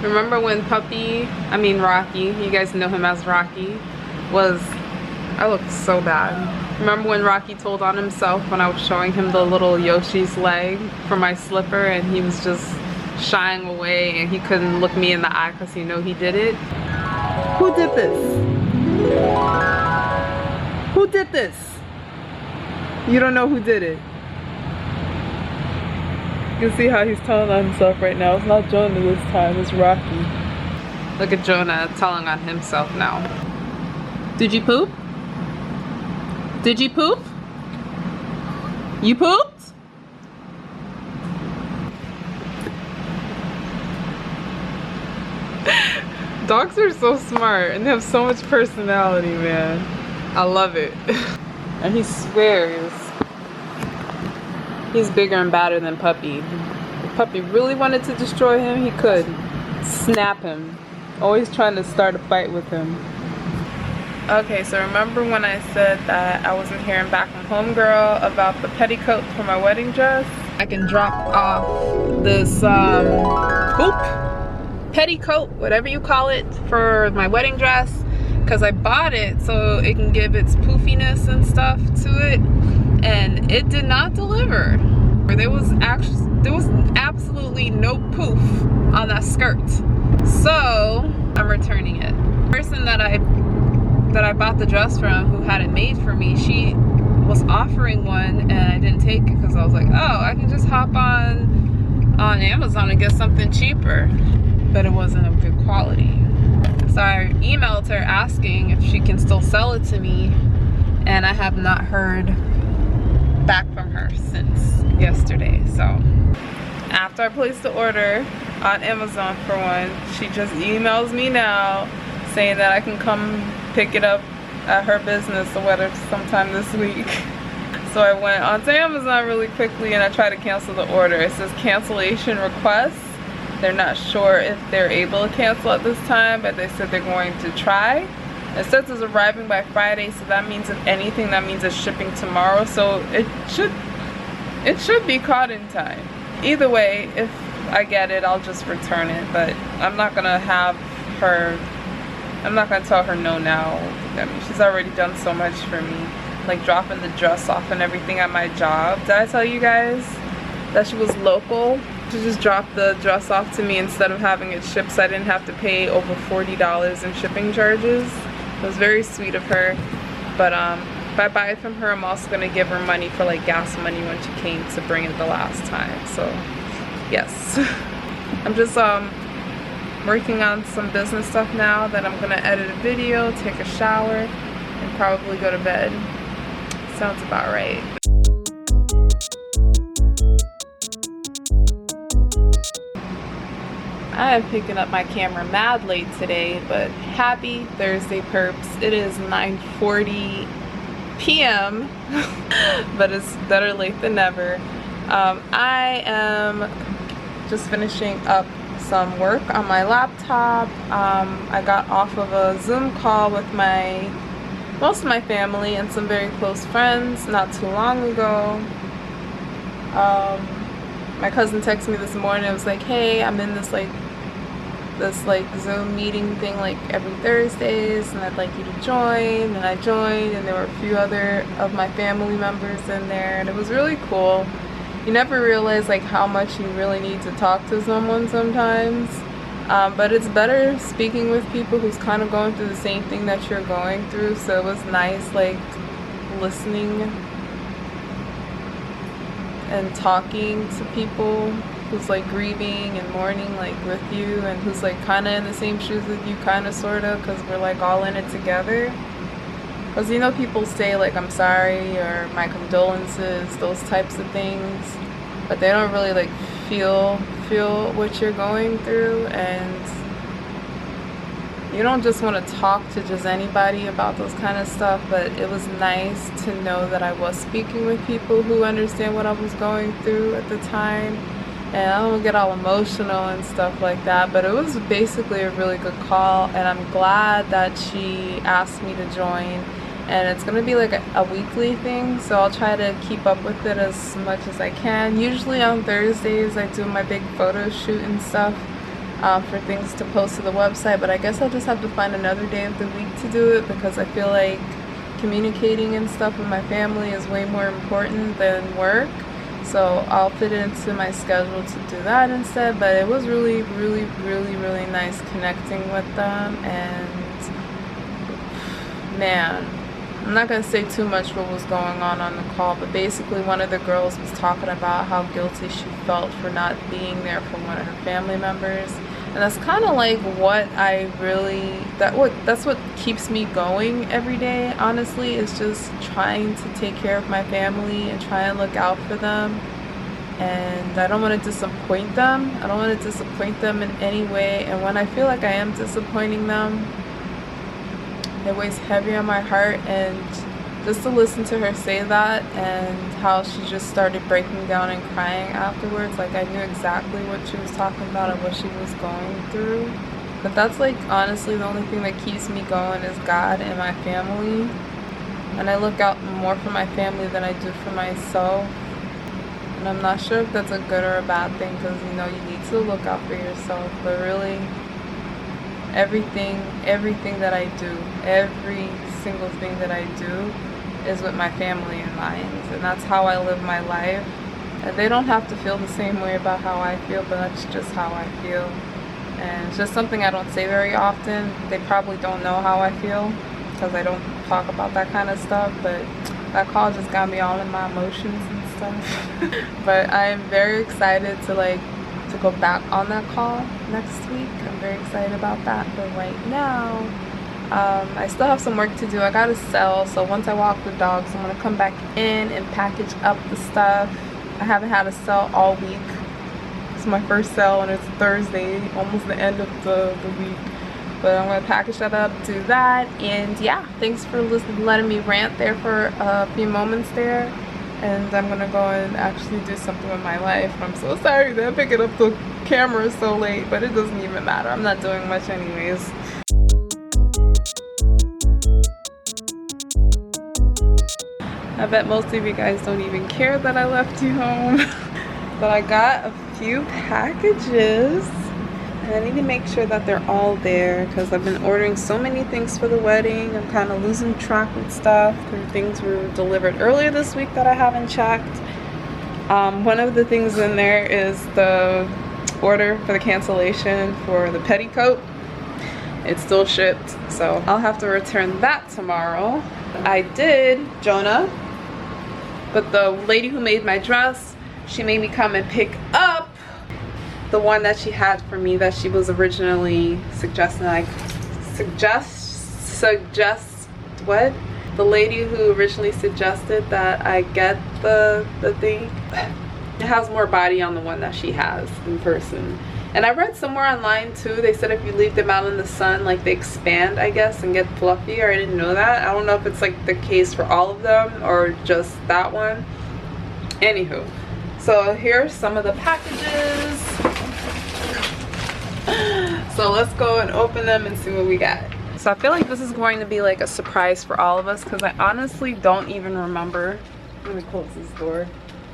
Remember when Rocky, you guys know him as Rocky, I looked so bad. Remember when Rocky told on himself when I was showing him the little Yoshi's leg for my slipper and he was just shying away and he couldn't look me in the eye because he knew he did it? Who did this? Who did this? You don't know who did it. You can see how he's telling on himself right now. It's not Jonah this time, it's Rocky. Look at Jonah telling on himself now. Did you poop? Did you poop? You pooped? Dogs are so smart and they have so much personality, man. I love it. And he swears he's bigger and badder than Puppy. If Puppy really wanted to destroy him, he could. Snap him. Always trying to start a fight with him. Okay, so remember when I said that I wasn't hearing back from homegirl about the petticoat for my wedding dress? I can drop off this petticoat, whatever you call it, for my wedding dress, because I bought it so it can give its poofiness and stuff to it, and it did not deliver. There was absolutely no poof on that skirt, so I'm returning it. The person that I bought the dress from, who had it made for me, she was offering one and I didn't take it because I was like, oh, I can just hop on Amazon and get something cheaper, but it wasn't of good quality. So I emailed her asking if she can still sell it to me, and I have not heard back from her since yesterday. So after I placed the order on Amazon for one, she just emails me now saying that I can come pick it up at her business or whatever sometime this week. So I went onto Amazon really quickly and I tried to cancel the order. It says cancellation request. They're not sure if they're able to cancel at this time, but they said they're going to try. It says it's arriving by Friday, so that means if anything, that means it's shipping tomorrow. So it should be caught in time. Either way, if I get it, I'll just return it, but I'm not gonna tell her no now. I mean, she's already done so much for me, like dropping the dress off and everything at my job. Did I tell you guys that she was local? She just dropped the dress off to me instead of having it shipped, so I didn't have to pay over $40 in shipping charges. It was very sweet of her. But if I buy it from her, I'm also gonna give her money for like gas money when she came to bring it the last time. So yes. I'm just working on some business stuff now. Then I'm gonna edit a video, take a shower, and probably go to bed. Sounds about right. I am picking up my camera mad late today, but happy Thursday, perps. It is 9:40 p.m. but it's better late than never. I am just finishing up some work on my laptop. I got off of a Zoom call with most of my family and some very close friends not too long ago. My cousin texted me this morning. It was like, hey, I'm in this Zoom meeting thing like every Thursdays, and I'd like you to join. And I joined, and there were a few other of my family members in there, and it was really cool. You never realize like how much you really need to talk to someone sometimes, but it's better speaking with people who's kind of going through the same thing that you're going through. So it was nice like listening and talking to people who's like grieving and mourning like with you, and who's like kind of in the same shoes with you, kind of sort of, because we're like all in it together. Because you know, people say like I'm sorry or my condolences, those types of things, but they don't really like feel what you're going through. And you don't just want to talk to just anybody about those kind of stuff, but it was nice to know that I was speaking with people who understand what I was going through at the time. And I don't get all emotional and stuff like that, but it was basically a really good call, and I'm glad that she asked me to join. And it's gonna be like a weekly thing, so I'll try to keep up with it as much as I can. Usually on Thursdays I do my big photo shoot and stuff, for things to post to the website, but I guess I'll just have to find another day of the week to do it, because I feel like communicating and stuff with my family is way more important than work. So I'll fit it into my schedule to do that instead. But it was really nice connecting with them. And man, I'm not going to say too much what was going on the call, but basically one of the girls was talking about how guilty she felt for not being there for one of her family members. And that's kind of like what I really, that's what keeps me going every day, honestly, is just trying to take care of my family and try and look out for them. And I don't want to disappoint them. I don't want to disappoint them in any way. And when I feel like I am disappointing them, it weighs heavy on my heart. And just to listen to her say that, and how she just started breaking down and crying afterwards, like I knew exactly what she was talking about and what she was going through. But that's like honestly the only thing that keeps me going is God and my family. And I look out more for my family than I do for myself. And I'm not sure if that's a good or a bad thing, because you know you need to look out for yourself. But really, everything that I do, every single thing that I do is with my family in mind, and that's how I live my life. And they don't have to feel the same way about how I feel, but that's just how I feel. And it's just something I don't say very often. They probably don't know how I feel because I don't talk about that kind of stuff, but that call just got me all in my emotions and stuff. But I am very excited to go back on that call next week. I'm very excited about that. But right now, I still have some work to do. I gotta sell, so once I walk the dogs, I'm gonna come back in and package up the stuff. I haven't had a sell all week. It's my first sell and it's Thursday, almost the end of the week. But I'm gonna package that up, do that, and yeah, thanks for letting me rant there for a few moments there. And I'm gonna go and actually do something with my life. I'm so sorry that I'm picking up the camera so late, but it doesn't even matter. I'm not doing much anyways. I bet most of you guys don't even care that I left you home. But I got a few packages. And I need to make sure that they're all there, because I've been ordering so many things for the wedding. I'm kind of losing track with stuff. Things were delivered earlier this week that I haven't checked. One of the things in there is the order for the cancellation for the petticoat. It's still shipped, so I'll have to return that tomorrow. I did Jonah, but the lady who made my dress, she made me come and pick up the one that she had for me that she was originally suggesting. What? The lady who originally suggested that I get the thing, it has more body on the one that she has in person. And I read somewhere online too, they said if you leave them out in the sun, like they expand, I guess, and get fluffier. I didn't know that. I don't know if it's like the case for all of them or just that one. Anywho, so here's some of the packages. So let's go and open them and see what we got. So I feel like this is going to be like a surprise for all of us, because I honestly don't even remember. Let me close this door.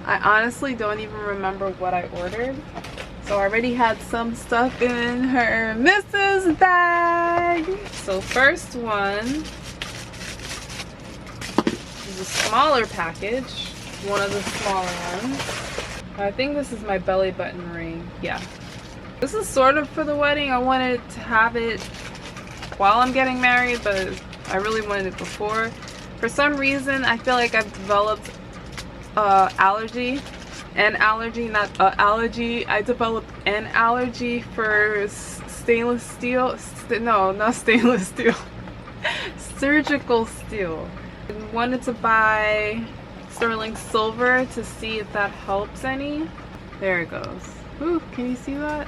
I honestly don't even remember what I ordered. So I already had some stuff in her missus bag. So first one is a smaller package, one of the smaller ones. I think this is my belly button ring. Yeah. This is sort of for the wedding. I wanted to have it while I'm getting married, but I really wanted it before. For some reason, I feel like I've developed allergy. I developed an allergy for stainless steel. No, not stainless steel. Surgical steel. I wanted to buy sterling silver to see if that helps any. There it goes. Ooh, can you see that?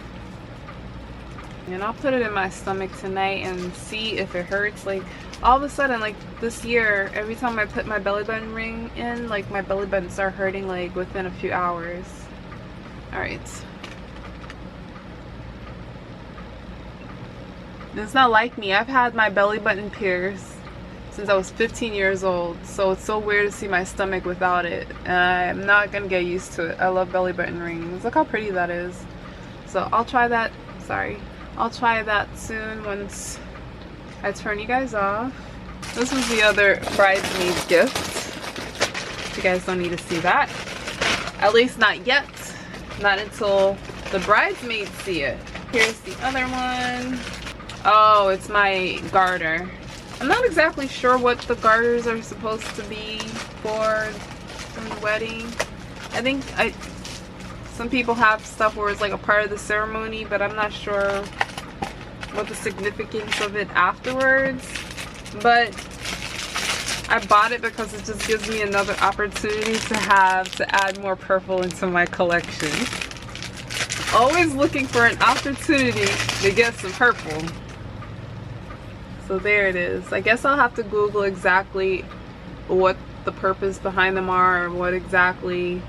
And I'll put it in my stomach tonight and see if it hurts. Like all of a sudden, like this year, every time I put my belly button ring in, like my belly button start hurting like within a few hours. All right. It's not like me. I've had my belly button pierced since I was 15 years old, so it's so weird to see my stomach without it. And I'm not gonna get used to it. I love belly button rings. Look how pretty that is. So I'll try that sorry. I'll try that soon once I turn you guys off. This was the other bridesmaid gift. You guys don't need to see that. At least not yet. Not until the bridesmaids see it. Here's the other one. Oh, it's my garter. I'm not exactly sure what the garters are supposed to be for the wedding. I think some people have stuff where it's like a part of the ceremony, but I'm not sure what the significance of it afterwards. But I bought it because it just gives me another opportunity to add more purple into my collection. Always looking for an opportunity to get some purple. So there it is. I guess I'll have to Google exactly what the purpose behind them are, or what exactly you're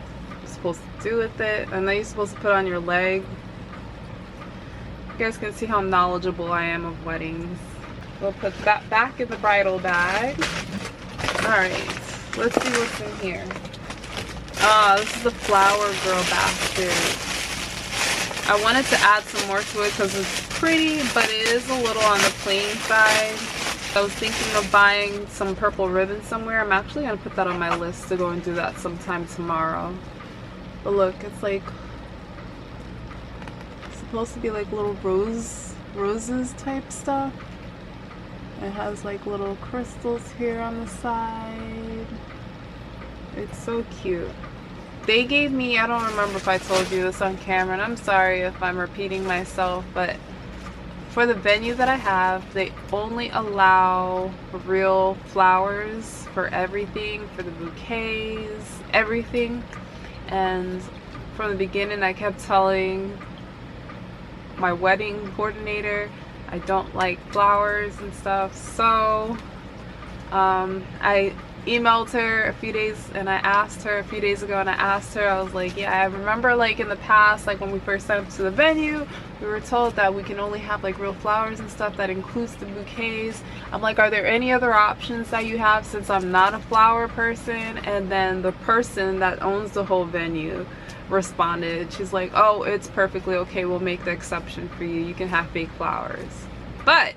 supposed to do with it. I know you're supposed to put on your leg. You guys can see how knowledgeable I am of weddings. We'll put that back in the bridal bag. Alright, let's see what's in here. This is the Flower Girl basket. I wanted to add some more to it because it's pretty, but it is a little on the plain side. I was thinking of buying some purple ribbon somewhere. I'm actually going to put that on my list to go and do that sometime tomorrow. But look, it's like supposed to be like little roses type stuff. It has like little crystals here on the side. It's so cute. They gave me, I don't remember if I told you this on camera, and I'm sorry if I'm repeating myself, but for the venue that I have, they only allow real flowers for everything, for the bouquets, everything. And from the beginning, I kept telling my wedding coordinator I don't like flowers and stuff. So I emailed her a few days ago, and I asked her, I was like, yeah, I remember like in the past, like when we first signed up to the venue, we were told that we can only have like real flowers and stuff. That includes the bouquets. I'm like, are there any other options that you have, since I'm not a flower person? And then the person that owns the whole venue responded. She's like, oh, it's perfectly okay, we'll make the exception for you, you can have fake flowers. But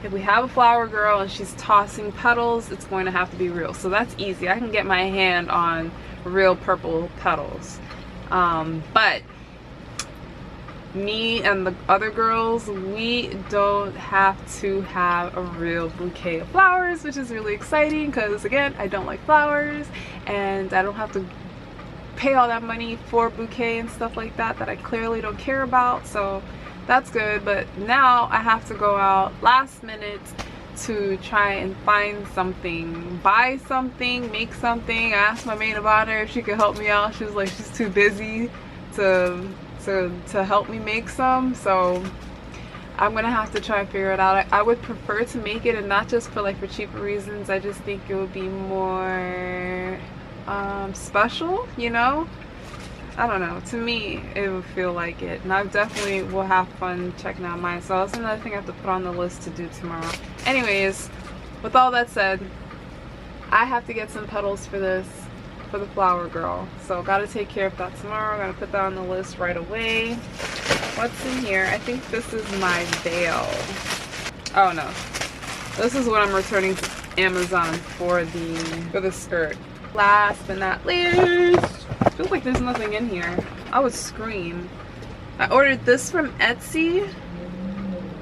if we have a flower girl and she's tossing petals, it's going to have to be real. So that's easy. I can get my hand on real purple petals. But me and the other girls, we don't have to have a real bouquet of flowers, which is really exciting because, again, I don't like flowers, and I don't have to pay all that money for a bouquet and stuff like that I clearly don't care about. So that's good. But now I have to go out last minute to try and find something, buy something, make something. I asked my maid of honor if she could help me out. She was like, she's too busy to help me make some. So I'm gonna have to try and figure it out. I would prefer to make it, and not just for like for cheaper reasons. I just think it would be more special, you know? I don't know, to me it would feel like it, and I definitely will have fun checking out mine. So that's another thing I have to put on the list to do tomorrow. Anyways, with all that said, I have to get some petals for this, for the flower girl, so gotta take care of that tomorrow. Gotta put that on the list right away. What's in here? I think this is my veil. Oh no, this is what I'm returning to Amazon for the skirt. Last but not least, feels like there's nothing in here. I would scream. I ordered this from Etsy,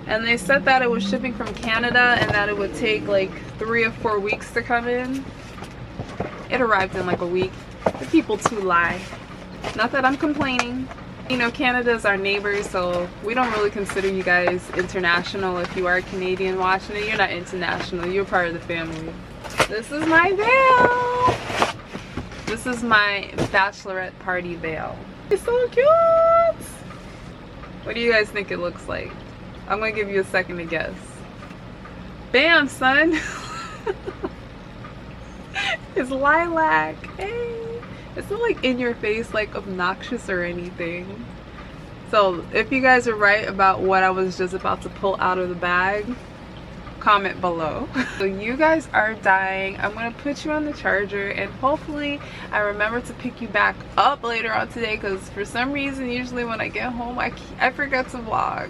and they said that it was shipping from Canada and that it would take like 3 or 4 weeks to come in. It arrived in like a week. The people too lie. Not that I'm complaining. You know, Canada is our neighbor, so we don't really consider you guys international. If you are Canadian watching it, you're not international. You're part of the family. This is my veil. This is my bachelorette party veil. It's so cute. What do you guys think it looks like? I'm gonna give you a second to guess. Bam, son. It's lilac. Hey. It's not like in your face, like obnoxious or anything. So if you guys are right about what I was just about to pull out of the bag, comment below. So you guys are dying. I'm gonna put you on the charger, and hopefully I remember to pick you back up later on today, because for some reason usually when I get home I forget to vlog.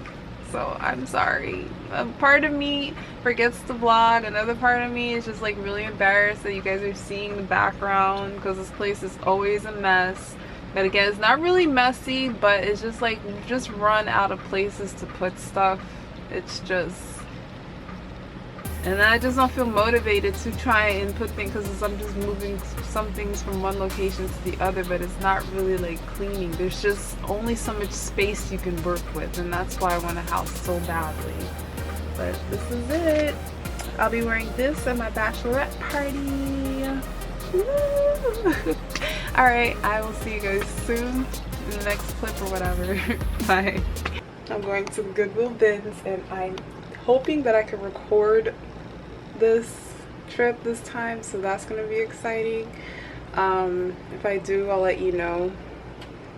So I'm sorry. A part of me forgets to vlog. Another part of me is just like really embarrassed that you guys are seeing the background, because this place is always a mess. But again, it's not really messy, but it's just like we've just run out of places to put stuff. It's just, and I just don't feel motivated to try and put things, because I'm just moving some things from one location to the other, but it's not really like cleaning. There's just only so much space you can work with, and that's why I want a house so badly. But this is it. I'll be wearing this at my bachelorette party. Alright, I will see you guys soon in the next clip or whatever. Bye. I'm going to the Goodwill bins, and I'm hoping that I can record this trip this time, so that's going to be exciting. If I do, I'll let you know,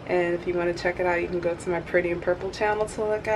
and if you want to check it out, you can go to my Pretty in Purple channel to look at